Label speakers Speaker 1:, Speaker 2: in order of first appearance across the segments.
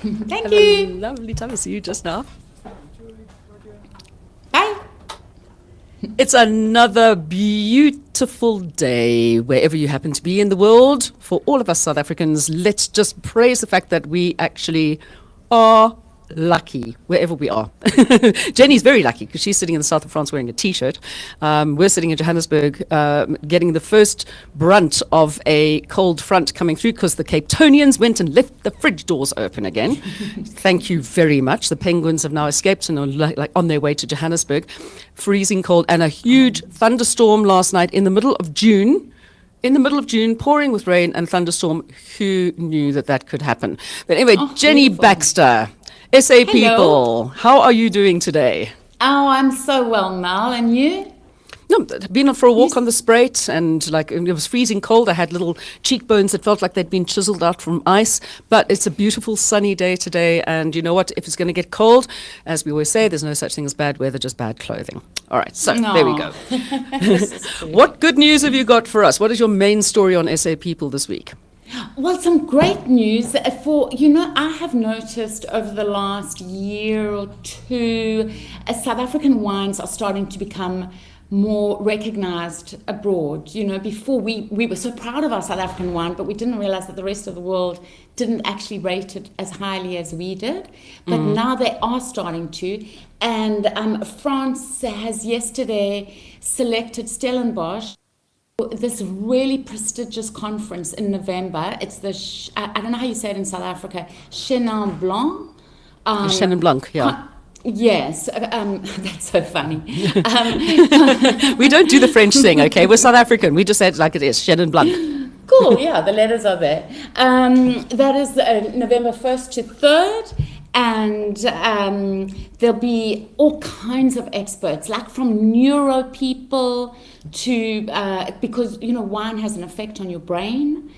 Speaker 1: Thank you.
Speaker 2: Lovely time to see you just now.
Speaker 1: Bye.
Speaker 2: It's another beautiful day wherever you happen to be in the world. For all of us South Africans, let's just praise the fact that we actually are lucky wherever we are. Jenny's very lucky because she's sitting in the south of France wearing a t-shirt. We're sitting in Johannesburg getting the first brunt of a cold front coming through because the Cape Tonians went and left the fridge doors open again. Thank you very much. The penguins have now escaped and are on their way to Johannesburg. Freezing cold and a huge thunderstorm last night in the middle of June. In the middle of June, pouring with rain and thunderstorm. Who knew that could happen? But anyway, Jenny
Speaker 1: beautiful.
Speaker 2: Baxter, SAPeople, how are you doing today?
Speaker 1: Oh, I'm so well, Mel. And you?
Speaker 2: No, been for a walk on the Spruit, and it was freezing cold. I had little cheekbones that felt like they'd been chiseled out from ice. But it's a beautiful sunny day today, and you know what? If it's going to get cold, as we always say, there's no such thing as bad weather, just bad clothing. All right, so there we go. What good news have you got for us? What is your main story on SAPeople this week?
Speaker 1: Well, some great news I have noticed over the last year or two, South African wines are starting to become more recognized abroad. Before we were so proud of our South African wine, but we didn't realize that the rest of the world didn't actually rate it as highly as we did. But now they are starting to. And France has yesterday selected Stellenbosch, this really prestigious conference in November. It's I don't know how you say it in South Africa, Chenin Blanc.
Speaker 2: Chenin Blanc, yeah.
Speaker 1: Yes, that's so funny.
Speaker 2: We don't do the French thing, okay? We're South African. We just say it like it is, Chenin Blanc.
Speaker 1: Cool, yeah, the letters are there. That is November 1st to 3rd. And there'll be all kinds of experts, like from neuro people to, because, wine has an effect on your brain.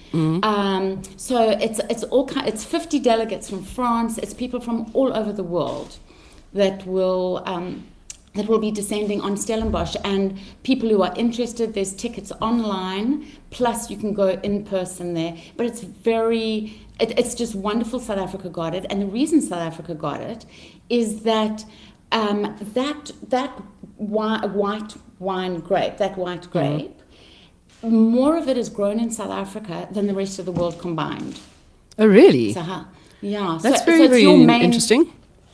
Speaker 1: So it's 50 delegates from France. It's people from all over the world that will be descending on Stellenbosch, and people who are interested, there's tickets online, plus you can go in person there. But it's just wonderful. South Africa got it, and the reason South Africa got it is that that white grape, more of it is grown in South Africa than the rest of the world combined.
Speaker 2: Oh, really?
Speaker 1: Yeah.
Speaker 2: That's very interesting.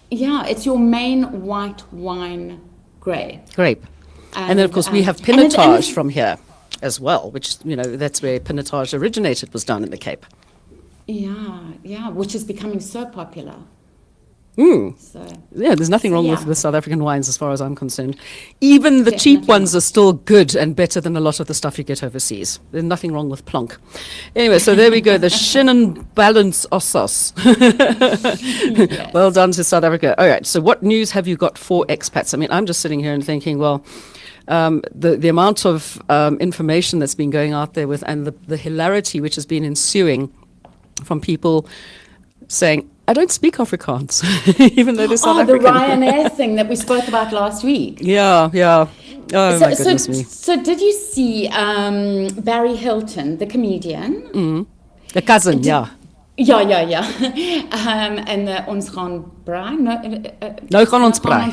Speaker 1: Yeah, it's your main white wine grape.
Speaker 2: And then, of course, we have Pinotage from here as well, which, that's where Pinotage originated, was down in the Cape.
Speaker 1: Yeah, which is becoming so popular.
Speaker 2: So, yeah, there's nothing wrong with South African wines as far as I'm concerned. Even the cheap ones are still good and better than a lot of the stuff you get overseas. There's nothing wrong with Plonk. Anyway, so there we go, the Chenin Balance Ossos. Yes. Well done to South Africa. All right, so what news have you got for expats? I mean, I'm just sitting here and thinking, well, the amount of information that's been going out there and the hilarity which has been ensuing from people saying, I don't speak Afrikaans, even though they're South African.
Speaker 1: The Ryanair thing that we spoke about last week.
Speaker 2: Yeah. Oh, my goodness me.
Speaker 1: So did you see Barry Hilton, the comedian?
Speaker 2: The cousin, yeah.
Speaker 1: Yeah. And Ons gaan braai.
Speaker 2: No, gaan ons braai.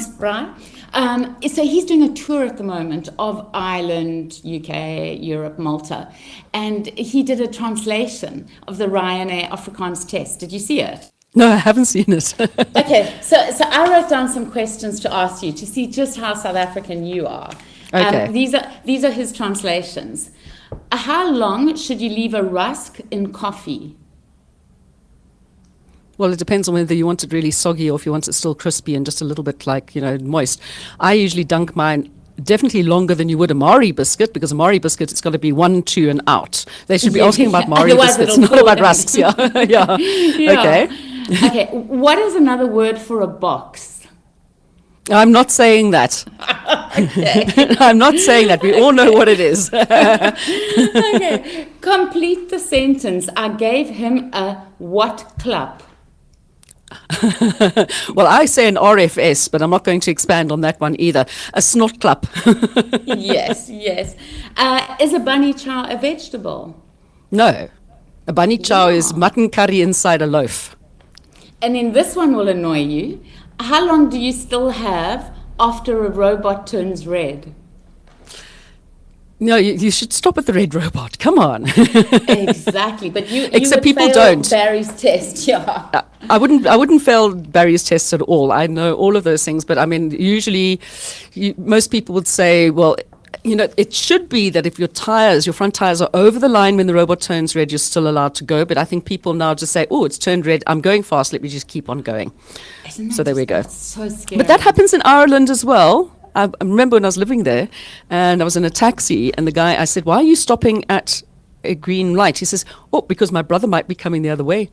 Speaker 1: So he's doing a tour at the moment of Ireland, UK, Europe, Malta. And he did a translation of the Ryanair Afrikaans test. Did you see it?
Speaker 2: No, I haven't seen it.
Speaker 1: Okay, so I wrote down some questions to ask you to see just how South African you are.
Speaker 2: Okay.
Speaker 1: These are his translations. How long should you leave a rusk in coffee?
Speaker 2: Well, it depends on whether you want it really soggy or if you want it still crispy and just a little bit moist. I usually dunk mine definitely longer than you would a Mari biscuit, because a Mari biscuit, it's got to be 1, 2 and out. They should be asking about Mari biscuits, not about rusks. Yeah.
Speaker 1: Okay, what is another word for a box?
Speaker 2: I'm not saying that. I'm not saying that. We all know what it is.
Speaker 1: Okay, complete the sentence. I gave him a what club?
Speaker 2: Well, I say an RFS, but I'm not going to expand on that one either. A snot clap.
Speaker 1: Yes. Is a bunny chow a vegetable?
Speaker 2: No. A bunny chow is mutton curry inside a loaf.
Speaker 1: And then this one will annoy you. How long do you still have after a robot turns red?
Speaker 2: No, you should stop at the red robot. Come on.
Speaker 1: Exactly, but you
Speaker 2: Except
Speaker 1: would
Speaker 2: people
Speaker 1: fail
Speaker 2: don't.
Speaker 1: Barry's test, yeah.
Speaker 2: I wouldn't fail Barry's tests at all. I know all of those things, but I mean, usually, most people would say, well, it should be that if your front tires are over the line when the robot turns red, you're still allowed to go. But I think people now just say, oh, it's turned red. I'm going fast. Let me just keep on going. So there we go.
Speaker 1: So scary.
Speaker 2: But that happens in Ireland as well. I remember when I was living there and I was in a taxi and I said, why are you stopping at a green light? He says, oh, because my brother might be coming the other way.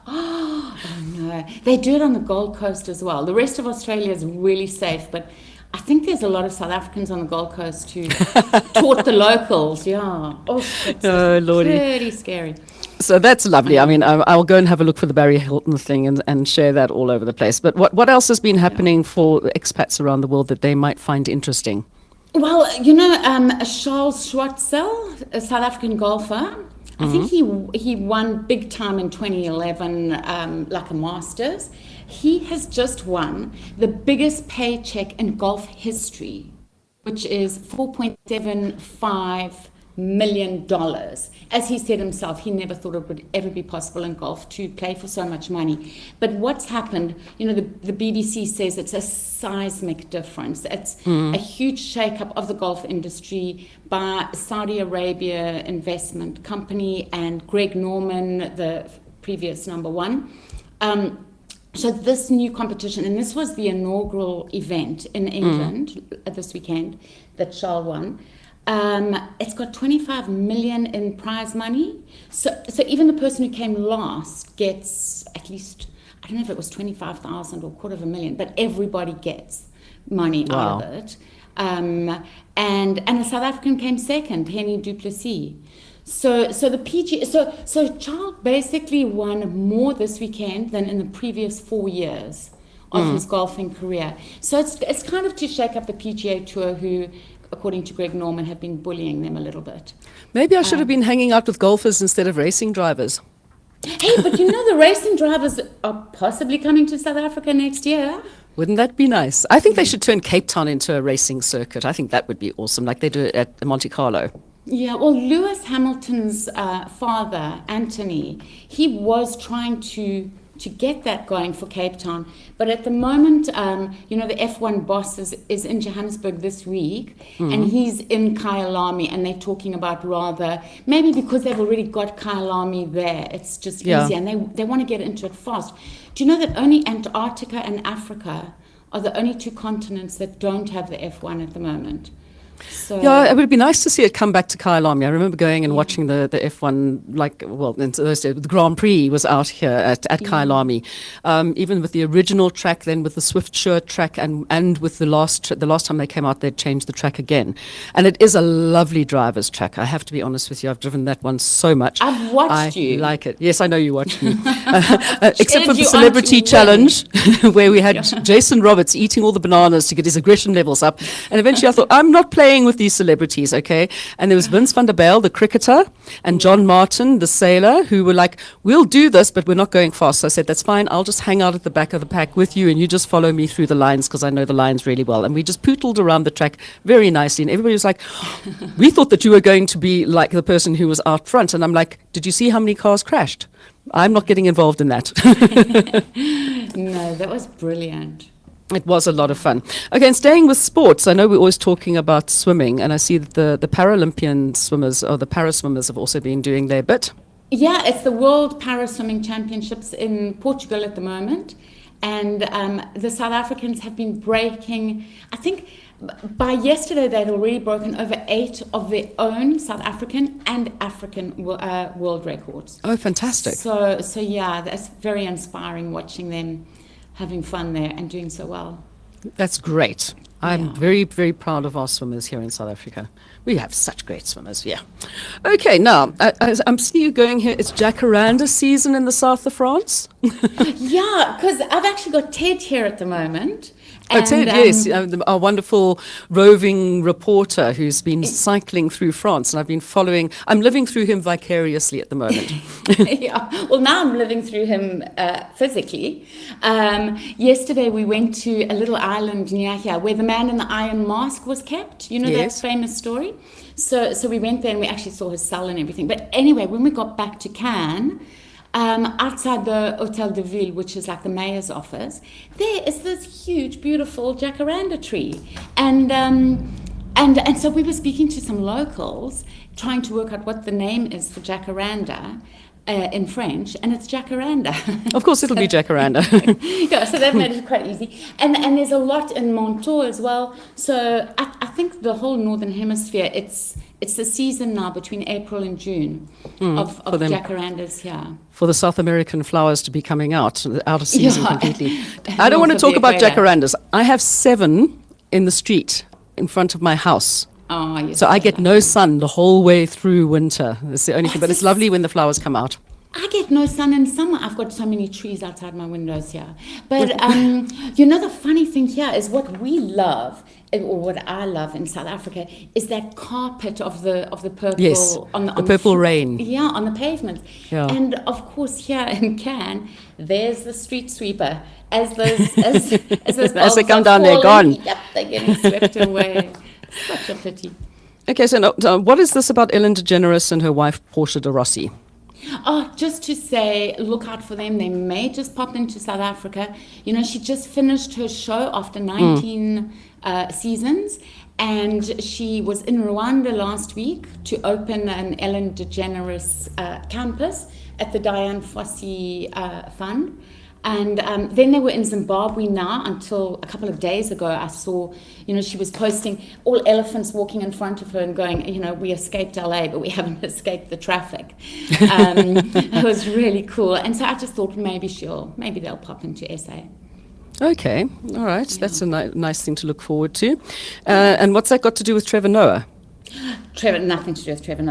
Speaker 1: Oh, no. They do it on the Gold Coast as well. The rest of Australia is really safe, but I think there's a lot of South Africans on the Gold Coast who taught the locals. Yeah. Oh, it's
Speaker 2: Lordy.
Speaker 1: pretty scary.
Speaker 2: So that's lovely. I mean, I'll go and have a look for the Barry Hilton thing and share that all over the place. But what else has been happening for expats around the world that they might find interesting?
Speaker 1: Well, Charles Schwartzel, a South African golfer, I think he won big time in 2011, like a Masters. He has just won the biggest paycheck in golf history, which is $4.75 million. As he said himself, he never thought it would ever be possible in golf to play for so much money. But what's happened, the BBC says it's a seismic difference. It's a huge shake-up of the golf industry by Saudi Arabia Investment Company and Greg Norman, the previous number one. So this new competition, and this was the inaugural event in England this weekend that Charles won. It's got 25 million in prize money. So even the person who came last gets at least, I don't know if it was 25,000 or $250,000, but everybody gets money out of it. And a South African came second, Henny du Plessis. So the PG, so Charles basically won more this weekend than in the previous 4 years of his golfing career. So it's kind of to shake up the PGA Tour, who, according to Greg Norman, have been bullying them a little bit.
Speaker 2: Maybe I should have been hanging out with golfers instead of racing drivers.
Speaker 1: Hey, but the racing drivers are possibly coming to South Africa next year.
Speaker 2: Wouldn't that be nice? I think they should turn Cape Town into a racing circuit. I think that would be awesome, like they do it at Monte Carlo.
Speaker 1: Yeah, well, Lewis Hamilton's father, Anthony, he was trying to get that going for Cape Town. But at the moment, the F1 boss is in Johannesburg this week, and he's in Kyalami, and they're talking about rather, maybe because they've already got Kyalami there, it's just easier, and they want to get into it fast. Do you know that only Antarctica and Africa are the only two continents that don't have the F1 at the moment? So,
Speaker 2: yeah, it would be nice to see it come back to Kyalami. I remember going and watching the F1, into those days, the Grand Prix was out here at Kyalami. Even with the original track, then with the Swiftsure track, and with the last time they came out, they'd changed the track again. And it is a lovely driver's track. I have to be honest with you. I've driven that one so much.
Speaker 1: I've watched you.
Speaker 2: I like it. Yes, I know you watched me. Except for the Celebrity Challenge, where we had Jason Roberts eating all the bananas to get his aggression levels up. And eventually I thought, I'm not playing with these celebrities, okay? And there was Vince van der Bijl, the cricketer, and John Martin, the sailor, who were like, we'll do this, but we're not going fast. So I said, that's fine. I'll just hang out at the back of the pack with you, and you just follow me through the lines, because I know the lines really well. And we just pootled around the track very nicely. And everybody was like, we thought that you were going to be like the person who was out front. And I'm like, did you see how many cars crashed? I'm not getting involved in that.
Speaker 1: No, that was brilliant.
Speaker 2: It was a lot of fun. Okay, and staying with sports, I know we're always talking about swimming, and I see that the Paralympian swimmers, or the para-swimmers, have also been doing their bit. Yeah,
Speaker 1: it's the World Para-Swimming Championships in Portugal at the moment, and the South Africans have been breaking, I think by yesterday they'd already broken over 8 of their own South African and African world records.
Speaker 2: Oh, fantastic.
Speaker 1: So yeah, that's very inspiring watching them having fun there and doing so well.
Speaker 2: That's great. I'm very, very proud of our swimmers here in South Africa. We have such great swimmers, yeah. Okay, now, I'm seeing you going here. It's Jacaranda season in the south of France.
Speaker 1: Yeah, because I've actually got Ted here at the moment.
Speaker 2: Ted, yes, our wonderful roving reporter who's been cycling through France, and I've been following. I'm living through him vicariously at the moment.
Speaker 1: Yeah. Well, now I'm living through him physically. Yesterday we went to a little island near here where the man in the iron mask was kept. You know
Speaker 2: Yes.
Speaker 1: that famous story? So we went there and we actually saw his cell and everything. But anyway, when we got back to Cannes, outside the Hotel de Ville, which is like the mayor's office, there is this huge, beautiful jacaranda tree. And so we were speaking to some locals, trying to work out what the name is for jacaranda in French, and it's jacaranda.
Speaker 2: Of course, it'll be jacaranda.
Speaker 1: Yeah, so that made it quite easy. And there's a lot in Montauk as well. So I think the whole Northern Hemisphere, it's the season now between April and June of jacarandas here.
Speaker 2: For the South American flowers to be coming out of season
Speaker 1: Yeah.
Speaker 2: completely. I don't want to
Speaker 1: North of
Speaker 2: talk
Speaker 1: the
Speaker 2: about
Speaker 1: equator.
Speaker 2: jacarandas. I have 7 in the street in front of my house.
Speaker 1: Oh, yes.
Speaker 2: So I get no sun the whole way through winter. That's the only thing. But it's lovely when the flowers come out.
Speaker 1: I get no sun in summer. I've got so many trees outside my windows here. But you know, the funny thing here is what we love, or what I love in South Africa, is that carpet of the purple.
Speaker 2: Yes,
Speaker 1: on
Speaker 2: the purple rain.
Speaker 1: Yeah, on the pavement.
Speaker 2: Yeah.
Speaker 1: And of course, here in Cannes, there's the street sweeper. As those as those
Speaker 2: As they
Speaker 1: bulbs
Speaker 2: come
Speaker 1: are
Speaker 2: down, they're
Speaker 1: falling,
Speaker 2: gone.
Speaker 1: Yep, they're getting swept away. Such a pity.
Speaker 2: Okay, so now, what is this about Ellen DeGeneres and her wife, Portia de Rossi?
Speaker 1: Oh, just to say, look out for them. They may just pop into South Africa. You know, she just finished her show after 19 seasons, and she was in Rwanda last week to open an Ellen DeGeneres campus at the Diane Fossey Fund. And then they were in Zimbabwe now until a couple of days ago. I saw, you know, she was posting all elephants walking in front of her and going, you know, we escaped LA, but we haven't escaped the traffic. It was really cool. And so I just thought maybe they'll pop into SA.
Speaker 2: Okay, all right. Yeah. That's a nice thing to look forward to. And what's that got to do with Trevor Noah?
Speaker 1: Nothing to do with Trevor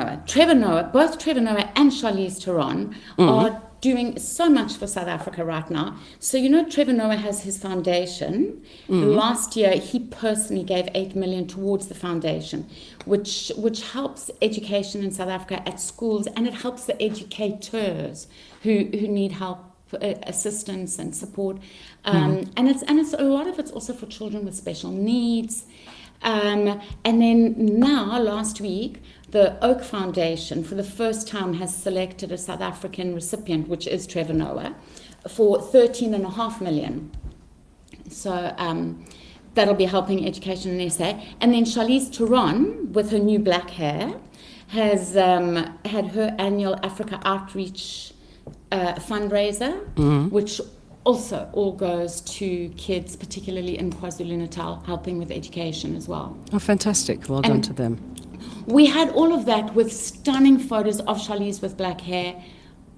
Speaker 1: Noah. Both Trevor Noah and Charlize Theron are doing so much for South Africa right now. So, you know, Trevor Noah has his foundation. Last year, he personally gave 8 million towards the foundation, which helps education in South Africa at schools, and it helps the educators who need help, assistance and support. And it's a lot of it's also for children with special needs. And then now, last week, the Oak Foundation, for the first time, has selected a South African recipient, which is Trevor Noah, for 13.5 million. So that'll be helping education in SA. And then Charlize Theron, with her new black hair, has had her annual Africa Outreach fundraiser, which also all goes to kids, particularly in KwaZulu-Natal, helping with education as well.
Speaker 2: Oh, fantastic. Well done to them.
Speaker 1: We had all of that with stunning photos of Charlize with black hair,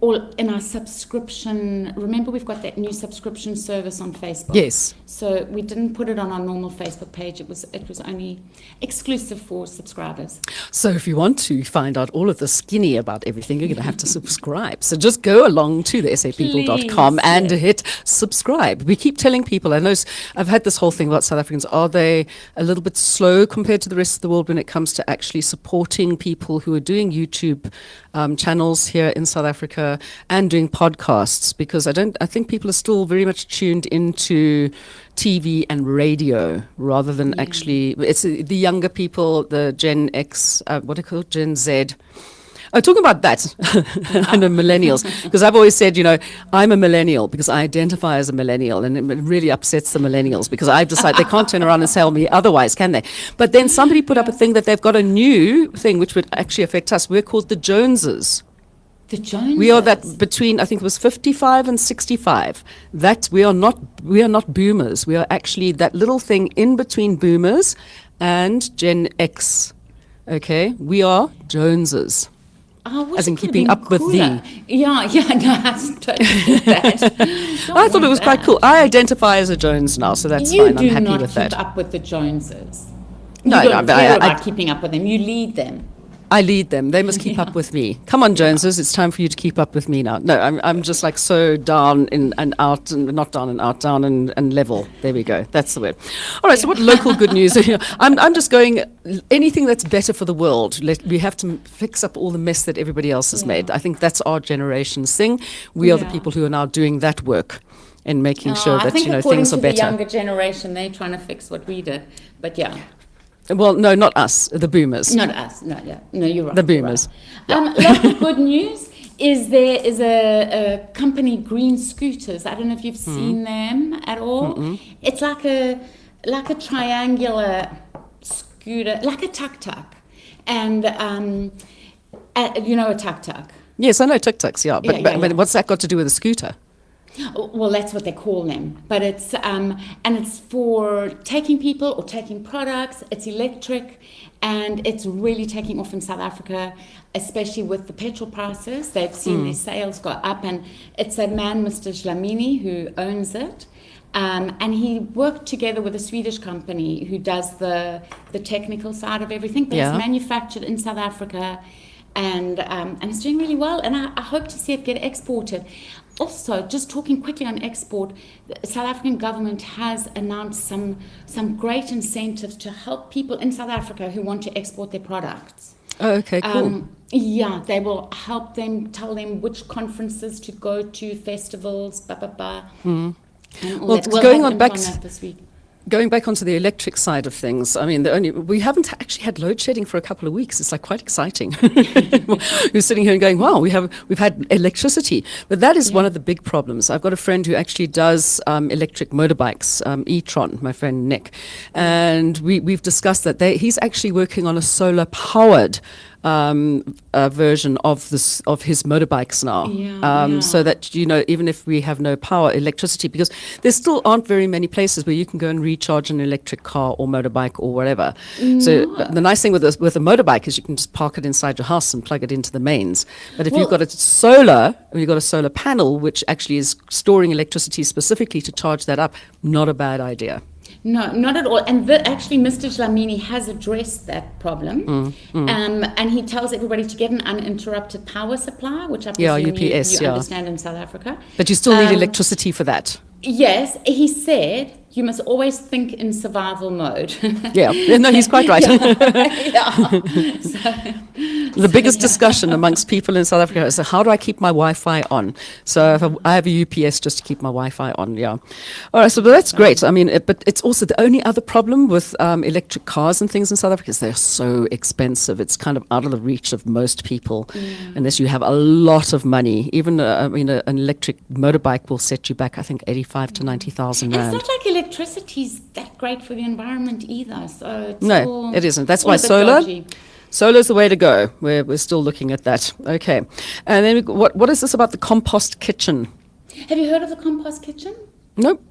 Speaker 1: all in our subscription. Remember, we've got that new subscription service on Facebook.
Speaker 2: Yes.
Speaker 1: So we didn't put it on our normal Facebook page. It was only exclusive for subscribers.
Speaker 2: So if you want to find out all of the skinny about everything, you're going to have to subscribe. So just go along to the SAPeople.com and hit subscribe. We keep telling people, I know I've had this whole thing about South Africans, are they a little bit slow compared to the rest of the world when it comes to actually supporting people who are doing YouTube channels here in South Africa and doing podcasts? Because I think people are still very much tuned into TV and radio rather than actually, it's the younger people, the Gen X, what do you call it, Gen Z. Oh, talking about that, and the millennials, because I've always said, you know, I'm a millennial because I identify as a millennial, and it really upsets the millennials because I've decided they can't turn around and tell me otherwise, can they? But then somebody put up a thing that they've got a new thing which would actually affect us. We're called the Joneses.
Speaker 1: The Joneses.
Speaker 2: We are that between, I think it was 55 and 65. That we are not boomers. We are actually that little thing in between boomers and Gen X. Okay, we are Joneses. As in keeping up with thee.
Speaker 1: Yeah, no, that's totally that.
Speaker 2: I thought it was quite cool. I identify as a Jones now, so that's fine. I'm happy with that.
Speaker 1: You do not keep up with the Joneses.
Speaker 2: No,
Speaker 1: you don't
Speaker 2: but
Speaker 1: care about keeping up with them. You lead them.
Speaker 2: I lead them. They must keep up with me. Come on, Joneses, it's time for you to keep up with me now. No, I'm just like so down in and out, and not down and out, down and level. There we go. That's the word. All right. So what local good news? I'm just going. Anything that's better for the world. We have to fix up all the mess that everybody else has made. I think that's our generation's thing. We are the people who are now doing that work and making sure that things are better.
Speaker 1: According to the younger generation, they're trying to fix what we did. But yeah.
Speaker 2: Well, no, not us, the boomers.
Speaker 1: Not us, no, you're right.
Speaker 2: The boomers.
Speaker 1: Right. Local good news is there is a company, Green Scooters. I don't know if you've seen them at all. It's like a triangular scooter, like a tuk-tuk. And, you know a tuk-tuk?
Speaker 2: Yes, I know tuk-tuks, but what's that got to do with a scooter?
Speaker 1: Well, that's what they call them, but it's and it's for taking people or taking products. It's electric, and it's really taking off in South Africa, especially with the petrol prices. They've seen their sales go up, and it's a man, Mr. Dlamini, who owns it, and he worked together with a Swedish company who does the technical side of everything. But it's manufactured in South Africa, and it's doing really well. And I hope to see it get exported. Also, just talking quickly on export, the South African government has announced some great incentives to help people in South Africa who want to export their products.
Speaker 2: Oh, okay, cool.
Speaker 1: They will help them, tell them which conferences to go to, festivals, And all
Speaker 2: Well,
Speaker 1: that. We'll
Speaker 2: going
Speaker 1: have
Speaker 2: on
Speaker 1: info
Speaker 2: back
Speaker 1: that this week.
Speaker 2: Going back onto the electric side of things, I mean, we haven't actually had load shedding for a couple of weeks. It's like quite exciting. You're sitting here and going, wow, we've had electricity. But that is one of the big problems. I've got a friend who actually does electric motorbikes, e-tron, my friend Nick. And we've discussed that he's actually working on a solar powered version of his motorbikes now, so that even if we have no power, electricity, because there still aren't very many places where you can go and recharge an electric car or motorbike or whatever. So the nice thing with a motorbike is you can just park it inside your house and plug it into the mains. But if you've got a solar panel which actually is storing electricity specifically to charge that up, not a bad idea.
Speaker 1: No, not at all. And actually, Mr. Dlamini has addressed that problem. And he tells everybody to get an uninterrupted power supply, which I presume
Speaker 2: UPS,
Speaker 1: you understand in South Africa.
Speaker 2: But you still need electricity for that.
Speaker 1: Yes, he said you must always think in survival mode.
Speaker 2: No, he's quite right. The biggest discussion amongst people in South Africa is, how do I keep my Wi-Fi on? So if I have a UPS just to keep my Wi-Fi on, All right, so that's great. I mean, but it's also the only other problem with electric cars and things in South Africa is they're so expensive. It's kind of out of the reach of most people unless you have a lot of money. Even an electric motorbike will set you back, I think, 85 to 90,000 rand.
Speaker 1: It's not like electricity is that great for the environment either. So
Speaker 2: it isn't. That's why solar's the way to go. We're still looking at that. Okay. And then what is this about the compost kitchen?
Speaker 1: Have you heard of the compost kitchen?
Speaker 2: Nope.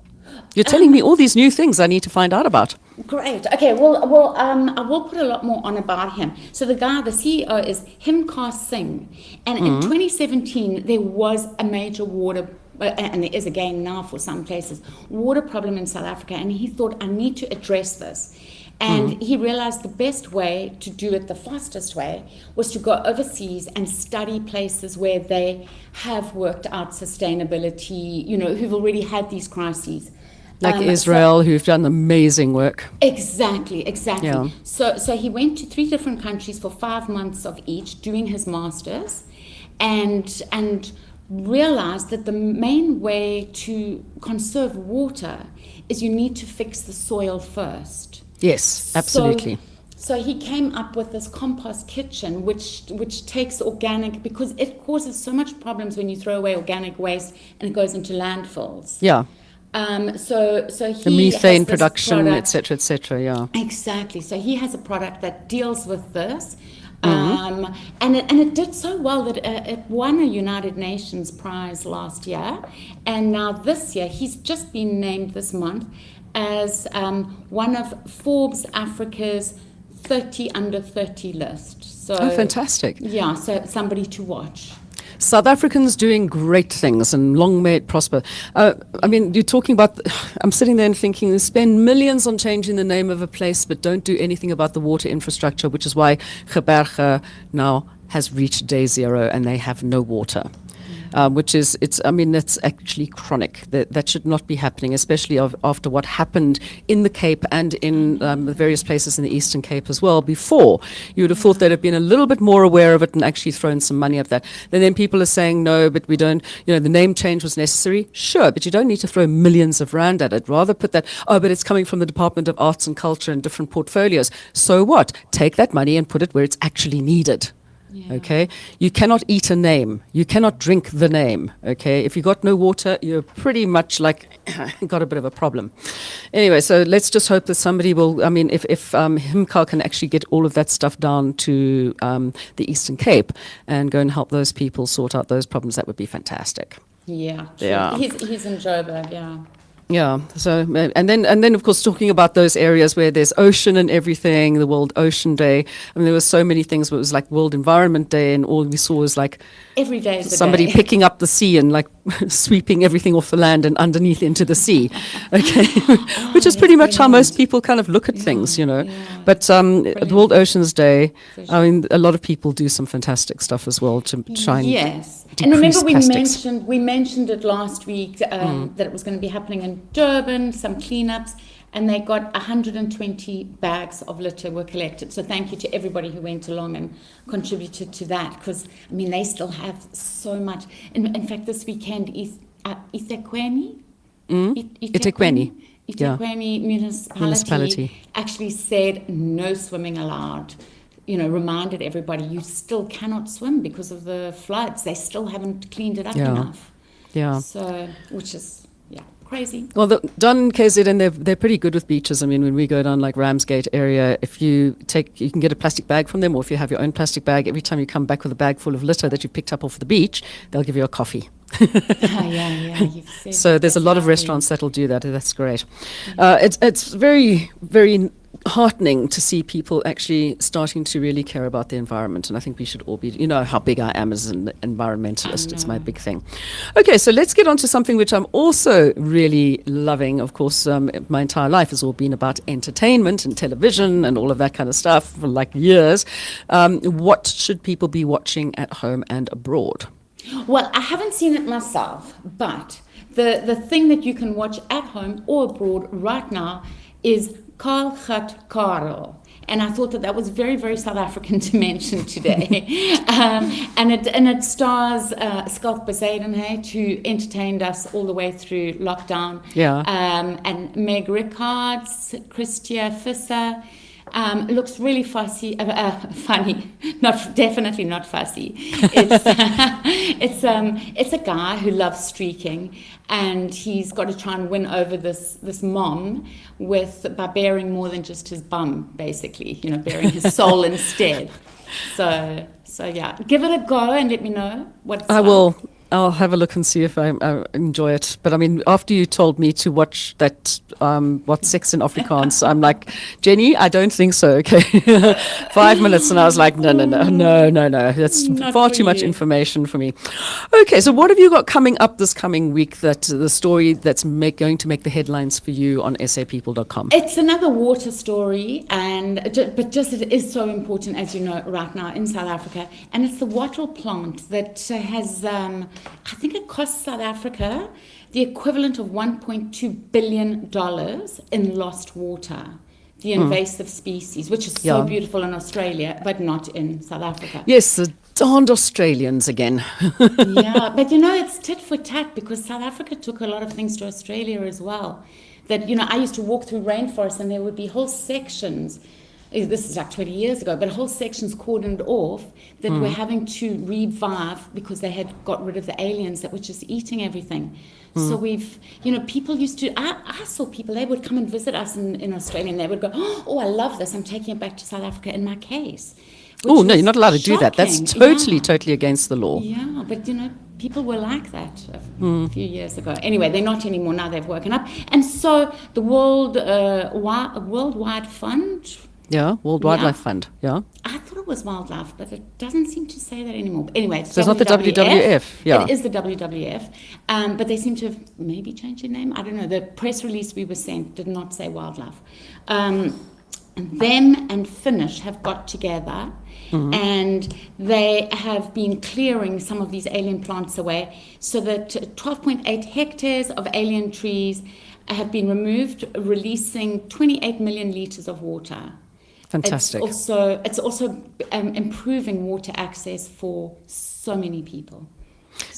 Speaker 2: You're telling me all these new things I need to find out about.
Speaker 1: Great. Okay. Well, I will put a lot more on about him. So the CEO is Himkar Singh, and in 2017 there was a major water. And there is again now for some places, water problem in South Africa. And he thought, I need to address this. And he realized the best way to do it, the fastest way, was to go overseas and study places where they have worked out sustainability, who've already had these crises.
Speaker 2: Like Israel, who've done amazing work.
Speaker 1: Exactly.
Speaker 2: Yeah.
Speaker 1: So he went to 3 different countries for 5 months of each, doing his master's, and realized that the main way to conserve water is you need to fix the soil first.
Speaker 2: Yes, absolutely.
Speaker 1: So he came up with this compost kitchen, which takes organic, because it causes so much problems when you throw away organic waste and it goes into landfills.
Speaker 2: Yeah.
Speaker 1: So he
Speaker 2: the methane
Speaker 1: has this
Speaker 2: production,
Speaker 1: product,
Speaker 2: et cetera. Yeah.
Speaker 1: Exactly. So he has a product that deals with this. And it did so well that it won a United Nations prize last year, and now this year he's just been named this month as one of Forbes Africa's 30 under 30 list. So
Speaker 2: fantastic!
Speaker 1: Yeah, so somebody to watch.
Speaker 2: South Africans doing great things, and long may it prosper. I mean, you're talking about, I'm sitting there and thinking, they spend millions on changing the name of a place, but don't do anything about the water infrastructure, which is why Geberge now has reached day zero and they have no water. Which is, it's actually chronic. That should not be happening, especially after what happened in the Cape and in the various places in the Eastern Cape as well before. You would have thought they'd have been a little bit more aware of it and actually thrown some money at that. And then people are saying, no, but we don't, the name change was necessary. Sure, but you don't need to throw millions of rand at it. Rather put that, but it's coming from the Department of Arts and Culture and different portfolios. So what? Take that money and put it where it's actually needed. Yeah. Okay, you cannot eat a name. You cannot drink the name. Okay, if you got no water, you're pretty much like got a bit of a problem. Anyway, so let's just hope that somebody will. I mean, if Himkar can actually get all of that stuff down to the Eastern Cape and go and help those people sort out those problems, that would be fantastic.
Speaker 1: Yeah,
Speaker 2: yeah.
Speaker 1: He's in Joburg. Yeah.
Speaker 2: Yeah. So and then of course talking about those areas where there's ocean and everything, the World Ocean Day. I mean, there were so many things. It was like World Environment Day, and all we saw was like
Speaker 1: every day
Speaker 2: somebody picking up the sea and like sweeping everything off the land and underneath into the sea. Okay, which is pretty much how most people kind of look at things, Yeah. But the World Oceans Day, I mean, a lot of people do some fantastic stuff as well to try and
Speaker 1: yes. And remember,
Speaker 2: plastics.
Speaker 1: we mentioned it last week that it was going to be happening in Durban, some cleanups, and they got 120 bags of litter were collected. So thank you to everybody who went along and contributed to that, because I mean they still have so much. In fact, this weekend, eThekwini municipality actually said no swimming allowed. Reminded everybody you still cannot swim because of the floods. They still haven't cleaned it up enough.
Speaker 2: Yeah.
Speaker 1: So, which is, crazy.
Speaker 2: Well, down KZN, they're pretty good with beaches. I mean, when we go down like Ramsgate area, if you can get a plastic bag from them, or if you have your own plastic bag, every time you come back with a bag full of litter that you picked up off the beach, they'll give you a coffee.
Speaker 1: You've said
Speaker 2: so there's a lot of restaurants that'll do that. That's great. It's very, very heartening to see people actually starting to really care about the environment, and I think we should all be, how big I am as an environmentalist. It's my big thing. Okay, so let's get on to something which I'm also really loving. Of course, my entire life has all been about entertainment and television and all of that kind of stuff for like years. What should people be watching at home and abroad?
Speaker 1: Well, I haven't seen it myself, but the thing that you can watch at home or abroad right now is Karl Gut Karel. And I thought that was very, very South African to mention today. and it stars Skalk Bezuidenhout, who entertained us all the way through lockdown.
Speaker 2: Yeah.
Speaker 1: And Meg Rickards, Christia Visser. It looks really funny, definitely not fussy. It's a guy who loves streaking, and he's got to try and win over this mom by bearing more than just his bum, basically, bearing his soul instead. So yeah, give it a go and let me know what it's
Speaker 2: I
Speaker 1: like.
Speaker 2: will. I'll have a look and see if I enjoy it. But I mean, after you told me to watch that, What's Sex in Afrikaans, I'm like, Jenny, I don't think so. Okay, 5 minutes, and I was like, no. That's
Speaker 1: Not
Speaker 2: far
Speaker 1: for
Speaker 2: too much
Speaker 1: you.
Speaker 2: information for me. Okay, so what have you got coming up this coming week? That the story that's going to make the headlines for you on SAPeople.com.
Speaker 1: It's another water story, but it is so important, as you know, right now in South Africa. And it's the wattle plant that has, I think it costs South Africa the equivalent of $1.2 billion in lost water. The invasive species, which is so beautiful in Australia, but not in South Africa.
Speaker 2: Yes, the darned Australians again.
Speaker 1: Yeah, but it's tit for tat, because South Africa took a lot of things to Australia as well. That, I used to walk through rainforests and there would be whole sections, this is like 20 years ago, but whole sections cordoned off that were having to revive because they had got rid of the aliens that were just eating everything. So people used to, I saw people, they would come and visit us in Australia, and they would go, oh, I love this, I'm taking it back to South Africa in my case.
Speaker 2: Oh, no, you're not allowed to do that. That's
Speaker 1: Shocking.
Speaker 2: totally against the law.
Speaker 1: Yeah, but people were like that a few years ago. Anyway, they're not anymore now. They've woken up, and so the Worldwide Fund.
Speaker 2: Yeah, World Wildlife Fund. Yeah.
Speaker 1: I thought it was wildlife, but it doesn't seem to say that anymore. But anyway,
Speaker 2: So it's not the WWF, yeah.
Speaker 1: It is the WWF, but they seem to have maybe changed their name. I don't know. The press release we were sent did not say wildlife. Them and Finnish have got together, and they have been clearing some of these alien plants away, so that 12.8 hectares of alien trees have been removed, releasing 28 million litres of water.
Speaker 2: Fantastic.
Speaker 1: It's also improving water access for so many people.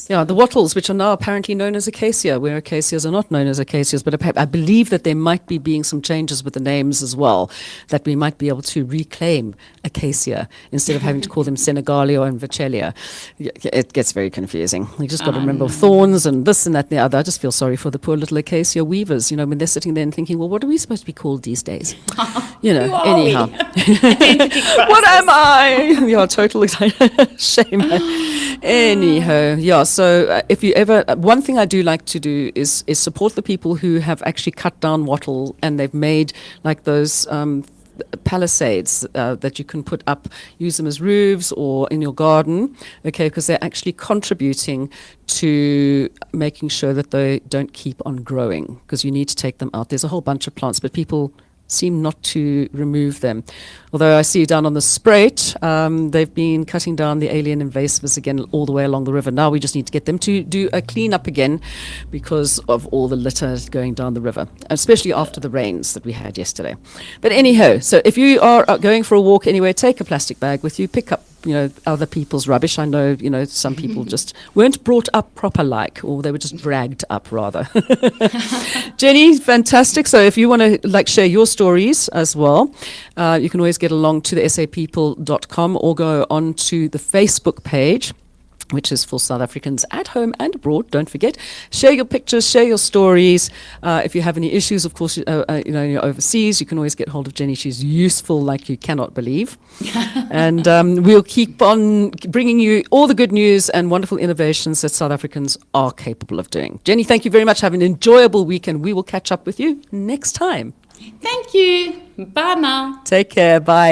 Speaker 2: Yeah, the wattles, which are now apparently known as acacia, where acacias are not known as acacias, but I believe that there might be being some changes with the names as well, that we might be able to reclaim acacia instead of having to call them Senegalia and Vachelia. It gets very confusing. You just got to remember thorns and this and that and the other. I just feel sorry for the poor little acacia weavers, when they're sitting there and thinking, well, what are we supposed to be called these days?
Speaker 1: Who are
Speaker 2: anyhow.
Speaker 1: What
Speaker 2: am I? Yeah, total shame. Anyhow, yeah, so if you ever, one thing I do like to do is support the people who have actually cut down wattle, and they've made like those palisades that you can put up, use them as roofs or in your garden, okay, because they're actually contributing to making sure that they don't keep on growing, because you need to take them out. There's a whole bunch of plants, but people seem not to remove them. Although I see down on the Spruit, they've been cutting down the alien invasives again all the way along the river. Now we just need to get them to do a clean up again because of all the litter going down the river, especially after the rains that we had yesterday. But anyhow, so if you are going for a walk anywhere, take a plastic bag with you, pick up other people's rubbish. I know, some people just weren't brought up proper or they were just dragged up rather. Jenny, fantastic. So if you want to share your stories as well, you can always get along to the SAPeople.com or go on to the Facebook page, which is for South Africans at home and abroad. Don't forget, share your pictures, share your stories. If you have any issues, of course, you're overseas, you can always get hold of Jenny. She's useful like you cannot believe. And we'll keep on bringing you all the good news and wonderful innovations that South Africans are capable of doing. Jenny, thank you very much. Have an enjoyable weekend. We will catch up with you next time.
Speaker 1: Thank you. Bye now.
Speaker 2: Take care. Bye.